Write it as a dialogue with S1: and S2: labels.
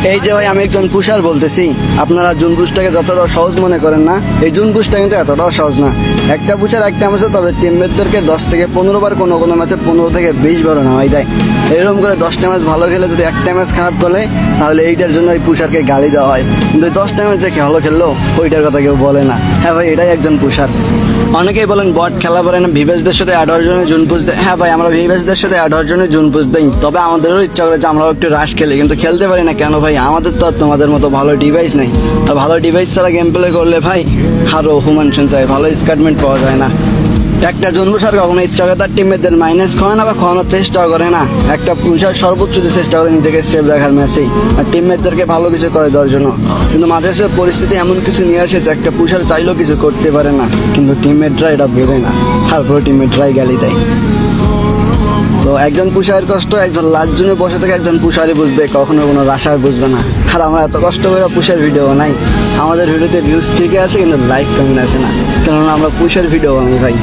S1: এই যে ভাই আমি একজন পুষার বলতেছি, আপনারা জুন পুষটাকে যতটা সহজ মনে করেন না, এই জুন পুষটা কিন্তু এতটাও সহজ না। একটা পুষার একটা ম্যাচে তাদের টিমমেটদেরকে 10 থেকে 15 বার, কোনো কোনো ম্যাচে 15 থেকে 20 বারও নামাই দেয়। এরকম করে 10টা ম্যাচ ভালো খেলে যদি একটা ম্যাচ খারাপ করে, তাহলে এইটার জন্য ওই পুষারকে গালি দেওয়া হয়। কিন্তু 10টা ম্যাচ যে ভালো খেললো ওইটার কথা কেউ বলে না। হ্যাঁ ভাই, এটাই একজন পুষার। অনেকেই বলেন বট খেলা পারে না, ভিভেসদের সাথে 18 জনের জুন পুষ দেয়। হ্যাঁ ভাই, আমরা ভিভেসদের সাথে 18 জনের জুন পুষ দেই, তবে আমাদেরও ইচ্ছা করে যে আমরাও একটু রাশ খেলি, কিন্তু খেলতে পারি না। কেন ভাই? আমাদের তো আর তোমাদের মতো ভালো ডিভাইস নেই। আর ভালো ডিভাইস ছাড়া গেম প্লে করলে ভাই আরো হুমান শুনতে হয়, ভালো স্কার্টমেন্ট পাওয়া যায় না। একটা জন পুষার কখনো ইচ্ছা করে তার টিমমেটদের মাইনাস করে না বা খাওয়ানোর চেষ্টাও করে না। একটা পুষার সর্বোচ্চ চেষ্টা করে নিজেকে সেভ রাখার ম্যাচেই, আর টিমমেটদেরকে ভালো কিছু করে দেওয়ার জন্য। কিন্তু মাঝে মাঝে পরিস্থিতি এমন কিছু নিয়ে আসে যে একটা পুষার চাইলেও কিছু করতে পারে না, কিন্তু টিমমেটরা এটা বোঝে না, তারপরে টিমমেটরাই গালি দেয়। তো একজন পুষারের কষ্ট একজন লাস্ট জনে বসে থেকে একজন পুষারই বুঝবে, কখনো কোনো রাশার বুঝবে না। আর আমরা এত কষ্ট করে পুষার ভিডিও বানাই, আমাদের ভিডিওতে ভিউজ ঠিকই আছে কিন্তু লাইক কমেন্ট আসে না, কেননা আমরা পুষার ভিডিও বানাই ভাই।